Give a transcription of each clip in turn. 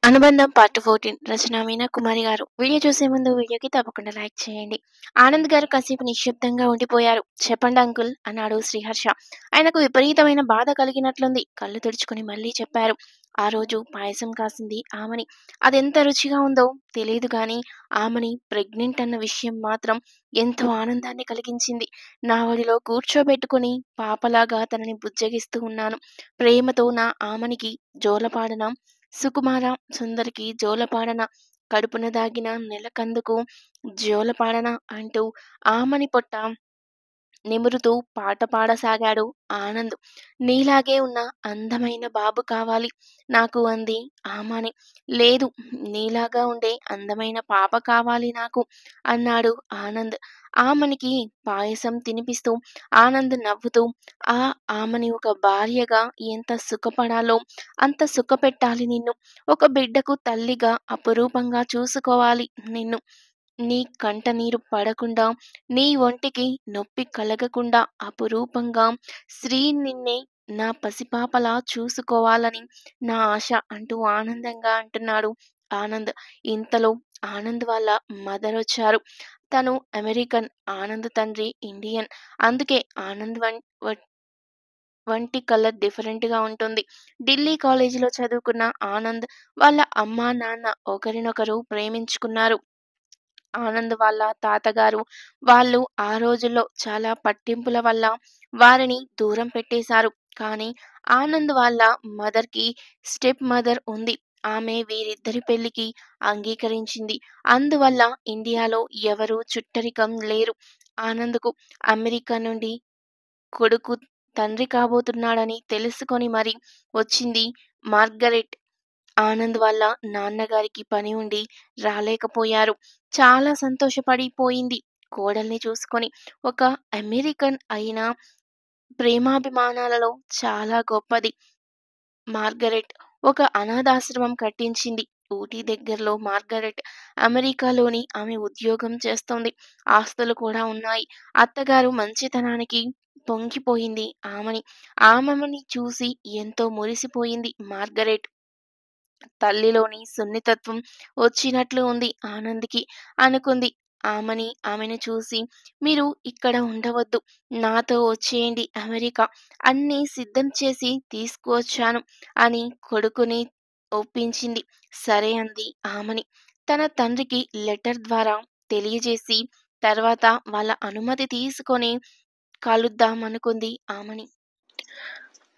అనుబంధం పార్ట్ 14 రచన మీనా కుమారి గారు. వీడియో చూసే ముందు వీడియోకి తప్పకుండా లైక్ చేయండి. ఆనంద్ గారు కాసేపు నిశ్శబ్దంగా ఉండిపోయారు. చెప్పండి అంకుల్ అన్నాడు శ్రీహర్ష. ఆయనకు విపరీతమైన బాధ కలిగినట్లుంది. కళ్ళు తుడుచుకుని మళ్ళీ చెప్పారు. ఆ రోజు పాయసం కాసింది ఆమని. అదెంత రుచిగా ఉందో తెలియదు గాని ఆమని ప్రెగ్నెంట్ అన్న విషయం మాత్రం ఎంతో ఆనందాన్ని కలిగించింది. నా ఒడిలో కూర్చోబెట్టుకుని పాపలాగా తనని బుజ్జగిస్తూ ఉన్నాను. ప్రేమతో నా ఆమనికి జోలపాడన సుకుమార సుందరికి జోలపాడన కడుపున దాగిన నెలకందుకు జోలపాడన అంటూ ఆమని పొట్ట నిమురుతూ పాట పాడసాగాడు ఆనంద్. నీలాగే ఉన్న అందమైన బాబు కావాలి నాకు అంది ఆమని. లేదు, నీలాగా ఉండే అందమైన పాప కావాలి నాకు అన్నాడు ఆనంద్. ఆమనికి పాయసం తినిపిస్తూ ఆనంద్ నవ్వుతూ ఆ ఆమని ఒక భార్యగా ఎంత సుఖపడాలో అంత సుఖపెట్టాలి నిన్ను. ఒక బిడ్డకు తల్లిగా అపురూపంగా చూసుకోవాలి నిన్ను. నీ కంట నీరు పడకుండా నీ ఒంటికి నొప్పి కలగకుండా అపురూపంగా శ్రీ నిన్నే నా పసిపాపలా చూసుకోవాలని నా ఆశ అంటూ ఆనందంగా అంటున్నాడు ఆనంద్. ఇంతలో ఆనంద్ వాళ్ళ మదర్ వచ్చారు. తను అమెరికన్, ఆనంద్ తండ్రి ఇండియన్. అందుకే ఆనంద్ వంటి కలర్ డిఫరెంట్ గా ఉంటుంది. ఢిల్లీ కాలేజీలో చదువుకున్న ఆనంద్ వాళ్ళ అమ్మా నాన్న ఒకరినొకరు ప్రేమించుకున్నారు. ఆనంద్ వాళ్ళ తాతగారు వాళ్ళు ఆ రోజుల్లో చాలా పట్టింపుల వల్ల వారిని దూరం పెట్టేశారు. కానీ ఆనంద్ వాళ్ళ మదర్‌కి స్టెప్ మదర్ ఉంది. ఆమె వీరిద్దరి పెళ్లికి అంగీకరించింది. అందువల్ల ఇండియాలో ఎవరూ చుట్టరికం లేరు. ఆనంద్‌కు అమెరికా నుండి కొడుకు తండ్రి కాబోతున్నాడని తెలుసుకొని మరి వచ్చింది మార్గరెట్. ఆనంద్ వాళ్ళ నాన్నగారికి పని ఉండి రాలేకపోయారు. చాలా సంతోషపడిపోయింది కోడల్ని చూసుకొని. ఒక అమెరికన్ అయినా ప్రేమాభిమానాలలో చాలా గొప్పది మార్గరెట్. ఒక అనాథాశ్రమం కట్టించింది ఊటీ దగ్గరలో మార్గరెట్. అమెరికాలోని ఆమె ఉద్యోగం చేస్తోంది. ఆస్తులు కూడా ఉన్నాయి. అత్తగారు మంచితనానికి పొంగిపోయింది ఆమని. ఆమెని చూసి ఎంతో మురిసిపోయింది మార్గరెట్. తల్లిలోని సున్నితత్వం వచ్చినట్లు ఉంది ఆనంద్‌కి అనుకుంది. ఆమెను చూసి మీరు ఇక్కడ ఉండవద్దు. నాతో వచ్చేయండి అమెరికా. అన్నీ సిద్ధం చేసి తీసుకువచ్చాను అని కొడుకుని ఒప్పించింది. సరే అంది ఆమని. తన తండ్రికి లెటర్ ద్వారా తెలియజేసి తర్వాత వాళ్ళ అనుమతి తీసుకొని కలుద్దామనుకుంది ఆమని.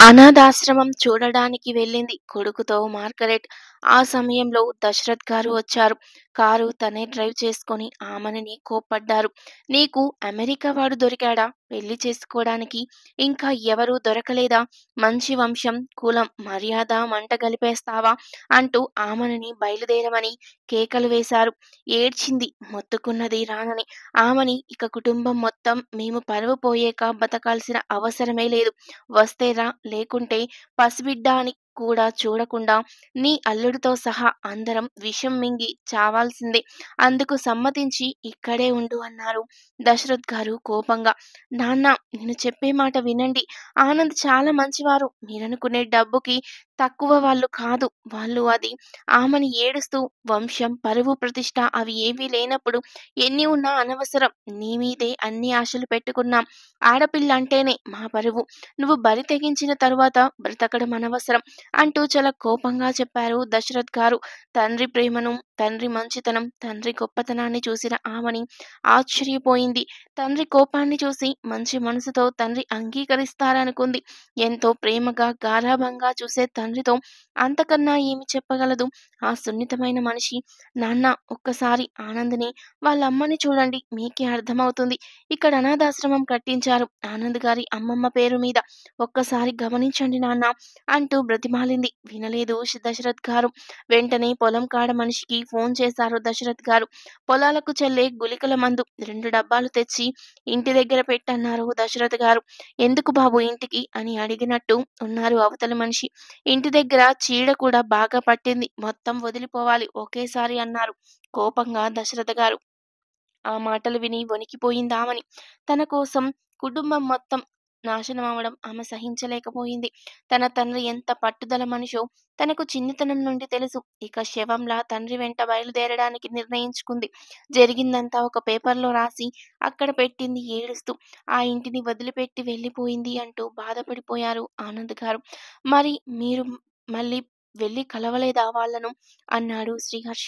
అనాథాశ్రమం చూడడానికి వెళ్ళింది కొడుకుతో మార్గరెట్. ఆ సమయంలో దశరథ్ గారు వచ్చారు. కారు తనే డ్రైవ్ చేసుకొని ఆమనిని కోప్పడ్డారు. నీకు అమెరికా వాడు దొరికాడా పెళ్లి చేసుకోవడానికి? ఇంకా ఎవరూ దొరకలేదా? మంచి వంశం, కులం, మర్యాద మంట గలిపేస్తావా అంటూ ఆమనిని బయలుదేరమని కేకలు వేశారు. ఏడ్చింది మొత్తుకున్నది రానని. ఆమని ఇక కుటుంబం మొత్తం మేము పరువు పోయేక బతకాల్సిన అవసరమే లేదు. వస్తే రా, లేకుంటే పసిబిడ్డ అని కూడా చూడకుండా నీ అల్లుడితో సహా అందరం విషం మింగి చావాల్సిందే. అందుకు సమ్మతించి ఇక్కడే ఉండు అన్నారు దశరథ్ గారు కోపంగా. నాన్న, నేను చెప్పే మాట వినండి. ఆనంద్ చాలా మంచివారు. మీరనుకునే డబ్బుకి తక్కువ వాళ్ళు కాదు. వాళ్ళు అది ఆమని ఏడుస్తూ వంశం, పరువు, ప్రతిష్ట అవి ఏవీ లేనప్పుడు ఎన్ని ఉన్నా అనవసరం. నీ మీదే అన్ని ఆశలు పెట్టుకున్నాం. ఆడపిల్ల అంటేనే మా పరువు. నువ్వు బరి తెగించిన తరువాత బ్రతకడం అనవసరం అంటూ చాలా కోపంగా చెప్పారు దశరథ్ గారు. తండ్రి ప్రేమను, తండ్రి మంచితనం, తండ్రి గొప్పతనాన్ని చూసిన ఆమని ఆశ్చర్యపోయింది. తండ్రి కోపాన్ని చూసి మంచి మనసుతో తండ్రి అంగీకరిస్తారనుకుంది. ఎంతో ప్రేమగా గారాబంగా చూసే తండ్రితో అంతకన్నా ఏమి చెప్పగలదు ఆ సున్నితమైన మనిషి? నాన్న, ఒక్కసారి ఆనంద్ని వాళ్ళ అమ్మని చూడండి, మీకే అర్థమవుతుంది. ఇక్కడ అనాథాశ్రమం కట్టించారు ఆనంద్ గారి అమ్మమ్మ పేరు మీద. ఒక్కసారి గమనించండి నాన్న అంటూ బ్రతిమాలింది. వినలేదు దశరథ్ గారు. వెంటనే పొలం కాడ మనిషికి ఫోన్ చేశారు దశరథ్ గారు. పొలాలకు చల్లే గుళికల మందు 2 డబ్బాలు తెచ్చి ఇంటి దగ్గర పెట్టన్నారు దశరథ్ గారు. ఎందుకు బాబు ఇంటికి అని అడిగినట్టు ఉన్నారు అవతలి మనిషి. ఇంటి దగ్గర చీడ కూడా బాగా పట్టింది, మొత్తం వదిలిపోవాలి ఒకేసారి అన్నారు కోపంగా దశరథ గారు. ఆ మాటలు విని వణికిపోయిందామని. తన కోసం కుటుంబం మొత్తం నాశనం అవ్వడం ఆమె సహించలేకపోయింది. తన తండ్రి ఎంత పట్టుదల మనిషో తనకు చిన్నతనం నుండి తెలుసు. ఇక శవంలా తండ్రి వెంట బయలుదేరడానికి నిర్ణయించుకుంది. జరిగిందంతా ఒక పేపర్‌లో రాసి అక్కడ పెట్టింది ఏడుస్తూ. ఆ ఇంటిని వదిలిపెట్టి వెళ్ళిపోయింది అంటూ బాధపడిపోయారు ఆనంద్ గారు. మరి మీరు మళ్ళీ వెళ్లి కలవలేదా వాళ్ళను? అన్నాడు శ్రీహర్ష.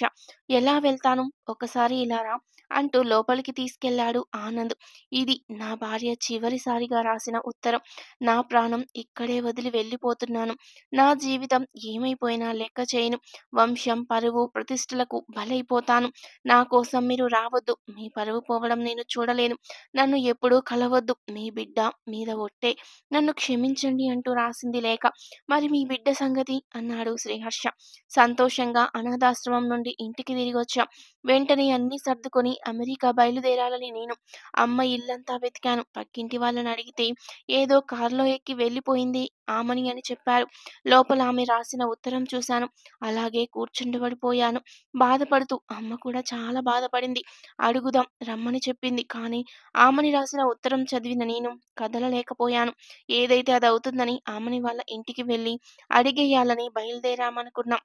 ఎలా వెళ్తాను? ఒకసారి ఇలా రా అంటూ లోపలికి తీసుకెళ్ళాడు ఆనంద్. ఇది నా భార్య చివరిసారిగా రాసిన ఉత్తరం. నా ప్రాణం ఇక్కడే వదిలి వెళ్ళిపోతున్నాను. నా జీవితం ఏమైపోయినా లెక్క చేయను. వంశం, పరువు, ప్రతిష్టలకు బలైపోతాను. నా కోసం మీరు రావద్దు. మీ పరువు పోవడం నేను చూడలేను. నన్ను ఎప్పుడూ కలవద్దు. మీ బిడ్డ మీద ఒట్టే. నన్ను క్షమించండి అంటూ రాసింది లేఖ. మరి మీ బిడ్డ సంగతి? అన్నాడు శ్రీహర్ష. సంతోషంగా అనాథాశ్రమం నుండి ఇంటికి తిరిగొచ్చాం. వెంటనే అన్నీ సర్దుకొని అమెరికా బయలుదేరాలని నేను. అమ్మ ఇల్లంతా వెతికాను. పక్కింటి వాళ్ళని అడిగితే ఏదో కారులో ఎక్కి వెళ్ళిపోయింది ఆమని అని చెప్పారు. లోపల ఆమె రాసిన ఉత్తరం చూశాను. అలాగే కూర్చుండిపడిపోయాను. బాధపడుతూ. అమ్మ కూడా చాలా బాధపడింది. అడుగుదాం రమ్మని చెప్పింది. కానీ ఆమని రాసిన ఉత్తరం చదివిన నేను కదలలేకపోయాను. ఏదైతే అదవుతుందని ఆమని వాళ్ళ ఇంటికి వెళ్ళి అడిగేయాలని బయలుదేరామనుకున్నాం.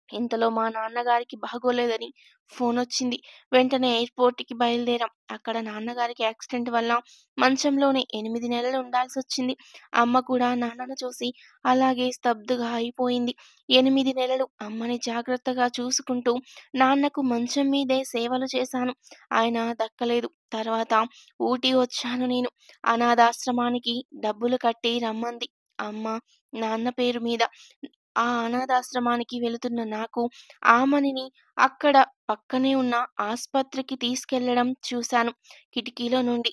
ఇంతలో మా నాన్నగారికి బాగోలేదని ఫోనొచ్చింది. వెంటనే ఎయిర్‌పోర్ట్‌కి బయలుదేరాం. అక్కడ నాన్నగారికి యాక్సిడెంట్ వల్ల మంచంలోనే 8 నెలలు ఉండాల్సొచ్చింది. అమ్మ కూడా నాన్నను చూసి అలాగే స్తబ్దుగా అయిపోయింది. 8 నెలలు అమ్మని జాగ్రత్తగా చూసుకుంటూ నాన్నకు మంచం మీదే సేవలు చేశాను. ఆయన దక్కలేదు. తర్వాత ఊటీ వచ్చాను నేను. అనాథాశ్రమానికి డబ్బులు కట్టి రమ్మంది అమ్మ నాన్న పేరు మీద. ఆ అనాథాశ్రమానికి వెళుతున్న నాకు ఆమనిని అక్కడ పక్కనే ఉన్న ఆస్పత్రికి తీసుకెళ్లడం చూశాను కిటికీలో నుండి.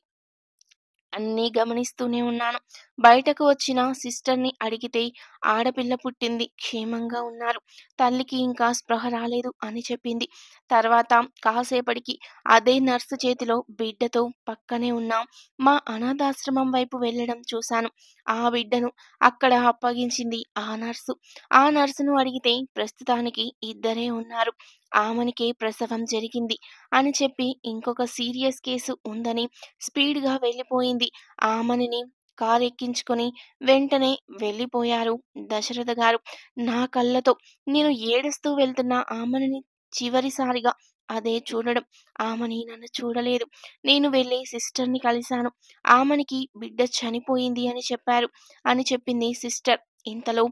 అన్నీ గమనిస్తూనే ఉన్నాను. బయటకు వచ్చిన సిస్టర్‌ని అడిగితే ఆడపిల్ల పుట్టింది. క్షేమంగా ఉన్నారు. తల్లికి ఇంకా స్పృహ రాలేదు అని చెప్పింది. తర్వాత కాసేపటికి అదే నర్సు చేతిలో బిడ్డతో పక్కనే ఉన్న మా అనాథాశ్రమం వైపు వెళ్ళడం చూశాను. ఆ బిడ్డను అక్కడ అప్పగించింది ఆ నర్సు. ఆ నర్సును అడిగితే ప్రస్తుతానికి ఇద్దరే ఉన్నారు. ఆమనికే ప్రసవం జరిగింది అని చెప్పి ఇంకొక సీరియస్ కేసు ఉందని స్పీడ్‌గా వెళ్ళిపోయింది. ఆమనిని కారెక్కించుకొని వెంటనే వెళ్ళిపోయారు దశరథ గారు. నా కళ్ళతో నేను ఏడుస్తూ వెళ్తున్న ఆమనిని చివరిసారిగా అదే చూడడం. ఆమని నన్ను చూడలేదు. నేను వెళ్ళి సిస్టర్‌ని కలిశాను. ఆమనికి బిడ్డ చనిపోయింది అని చెప్పారు అని చెప్పింది సిస్టర్. ఇంతలో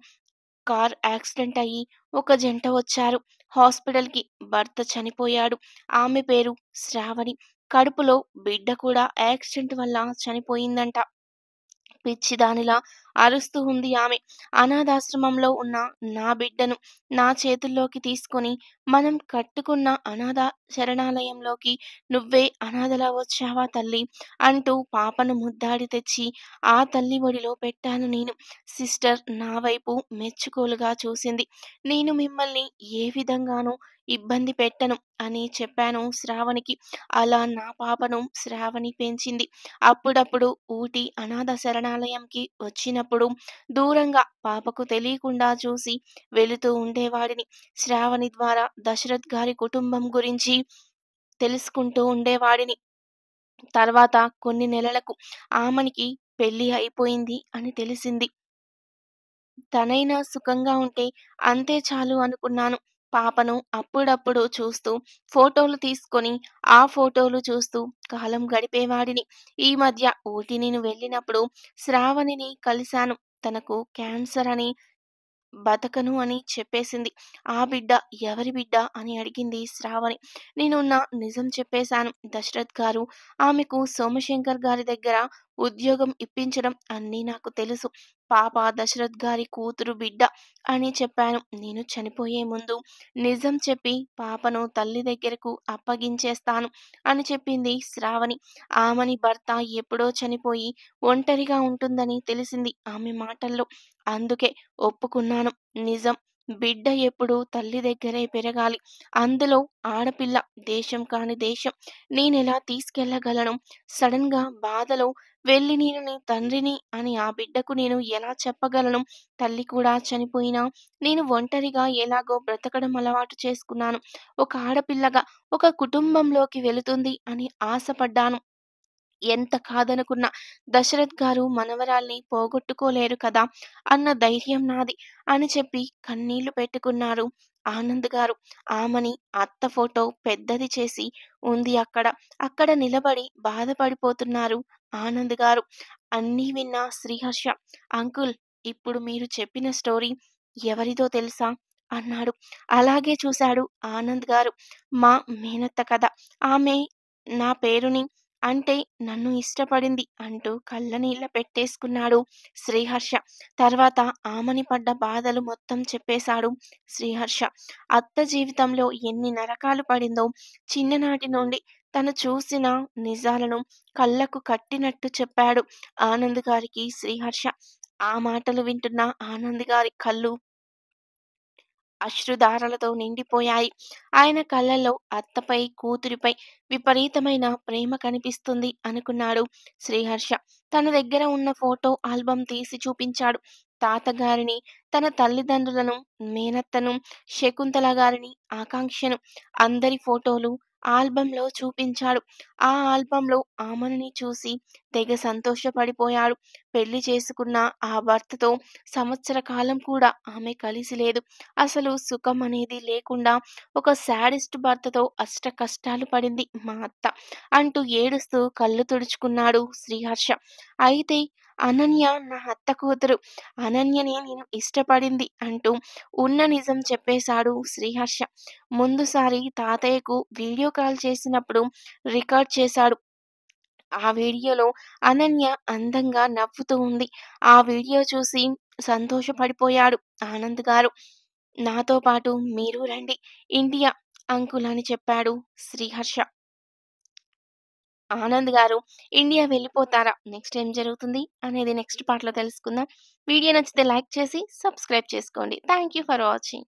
కార్ యాక్సిడెంట్ అయ్యి ఒక జంట వచ్చారు హాస్పిటల్‌కి. భర్త చనిపోయాడు. ఆమె పేరు శ్రావణి. కడుపులో బిడ్డ కూడా యాక్సిడెంట్ వల్ల చనిపోయిందంట. పిచ్చిదానిలా అరుస్తూ ఉంది ఆమె. అనాథాశ్రమంలో ఉన్న నా బిడ్డను నా చేతుల్లోకి తీసుకొని, మనం కట్టుకున్న అనాథ శరణాలయంలోకి నువ్వే అనాథలా వచ్చావా తల్లీ? అంటూ పాపను ముద్దాడి తెచ్చి ఆ తల్లి ఒడిలో పెట్టాను నేను. సిస్టర్ నా వైపు మెచ్చుకోలుగా చూసింది. నేను మిమ్మల్ని ఏ విధంగానూ ఇబ్బంది పెట్టను అని చెప్పాను శ్రావణికి. అలా నా పాపను శ్రావణి పెంచింది. అప్పుడప్పుడు ఊటీ అనాథ శరణాలయంకి వచ్చినప్పుడు దూరంగా పాపకు తెలియకుండా చూసి వెళుతూ ఉండేవాడిని. శ్రావణి ద్వారా దశరథ్ గారి కుటుంబం గురించి తెలుసుకుంటూ ఉండేవాడిని. తర్వాత కొన్ని నెలలకు ఆమనికి పెళ్లి అయిపోయింది అని తెలిసింది. తనైనా సుఖంగా ఉంటే అంతే చాలు అనుకున్నాను. పాపను అప్పుడప్పుడు చూస్తూ, ఫోటోలు తీసుకొని, ఆ ఫోటోలు చూస్తూ కాలం గడిపేవాడిని. ఈ మధ్య ఊటీ నేను వెళ్ళినప్పుడు శ్రావణిని కలిశాను. తనకు క్యాన్సర్ అని బతకను అని చెప్పేసింది. ఆ బిడ్డ ఎవరి బిడ్డ అని అడిగింది శ్రావణి. నేను నిజం చెప్పేశాను. దశరథ్ గారు ఆమెకు సోమశేఖర్ గారి దగ్గర ఉద్యోగం ఇప్పించడం అన్నీ నాకు తెలుసు. పాప దశరథ్ గారి కూతురు బిడ్డ అని చెప్పాను. నేను చనిపోయే ముందు నిజం చెప్పి పాపను తల్లి దగ్గరకు అప్పగించేస్తాను అని చెప్పింది శ్రావణి. ఆమని భర్త ఎప్పుడో చనిపోయి ఒంటరిగా ఉంటుందని తెలిసింది ఆమె మాటల్లో. అందుకే ఒప్పుకున్నాను. నిజం. బిడ్డ ఎప్పుడూ తల్లి దగ్గరే పెరగాలి. అందులో ఆడపిల్ల దేశం కాని దేశం. నేనెలా తీసుకెళ్ళగలను? సడెన్‌గా బాధలో వెళ్లి నేను నీ తండ్రిని అని ఆ బిడ్డకు నేను ఎలా చెప్పగలను? తల్లి కూడా చనిపోయినా నేను ఒంటరిగా ఎలాగో బ్రతకడం అలవాటు చేసుకున్నాను. ఒక ఆడపిల్లగా ఒక కుటుంబంలోకి వెళుతుంది అని ఆశపడ్డాను. ఎంత కాదనుకున్నా దశరథ్ గారు మనవరాల్ని పోగొట్టుకోలేరు కదా అన్న ధైర్యం నాది అని చెప్పి కన్నీళ్లు పెట్టుకున్నారు ఆనంద్ గారు. ఆమని అత్త ఫోటో పెద్దది చేసి ఉంది అక్కడ. అక్కడ నిలబడి బాధపడిపోతున్నారు ఆనంద్ గారు. అన్నీ విన్న శ్రీహర్ష, అంకుల్, ఇప్పుడు మీరు చెప్పిన స్టోరీ ఎవరిదో తెలుసా అన్నాడు. అలాగే చూశాడు ఆనంద్ గారు. మా మేనత్త కథ. ఆమె నా పేరుని అంటే నన్ను ఇష్టపడింది అంటూ కళ్ళనీళ్ళ పెట్టేసుకున్నాడు శ్రీహర్ష. తర్వాత ఆమని పడ్డ బాధలు మొత్తం చెప్పేశాడు శ్రీహర్ష. అత్త జీవితంలో ఎన్ని నరకాలు పడిందో చిన్ననాటి నుండి తను చూసిన నిజాలను కళ్ళకు కట్టినట్టు చెప్పాడు ఆనంద్ గారికి శ్రీహర్ష. ఆ మాటలు వింటున్న ఆనంద్ గారి కళ్ళు అశ్రుధారలతో నిండిపోయాయి. ఆయన కళ్ళల్లో అత్తపై, కూతురిపై విపరీతమైన ప్రేమ కనిపిస్తుంది అనుకున్నాడు శ్రీహర్ష. తన దగ్గర ఉన్న ఫోటో ఆల్బమ్ తీసి చూపించాడు. తాతగారిని, తన తల్లిదండ్రులను, మేనత్తను, శకుంతల గారిని, ఆకాంక్షను, అందరి ఫోటోలు ఆల్బంలో చూపించాడు. ఆ ఆల్బంలో ఆమని చూసి తెగ సంతోషపడిపోయాడు. పెళ్లి చేసుకున్న ఆ భర్తతో సంవత్సర కాలం కూడా ఆమె కలిసి లేదు. అసలు సుఖం అనేది లేకుండా ఒక శాడిస్ట్ భర్తతో అష్ట కష్టాలు పడింది మా అత్త అంటూ ఏడుస్తూ కళ్ళు తుడుచుకున్నాడు శ్రీహర్ష. అయితే అనన్య నా అత్త కూతురు. అనన్యనే నేను ఇష్టపడింది అంటూ ఉన్న నిజం చెప్పేశాడు శ్రీహర్ష. ముందుసారి తాతయ్యకు వీడియో కాల్ చేసినప్పుడు రికార్డ్ చేశాడు. ఆ వీడియోలో అనన్య అందంగా నవ్వుతూ ఉంది. ఆ వీడియో చూసి సంతోషపడిపోయాడు ఆనంద్ గారు. నాతో పాటు మీరు రండి ఇండియా అంకుల్ అని చెప్పాడు శ్రీహర్ష. ఆనంద్ గారు ఇండియా వెళ్ళిపోతారా? నెక్స్ట్ ఏం జరుగుతుంది అనేది నెక్స్ట్ పార్ట్‌లో తెలుసుకుందాం. వీడియో నచ్చితే లైక్ చేసి సబ్స్క్రైబ్ చేసుకోండి. Thank you for watching.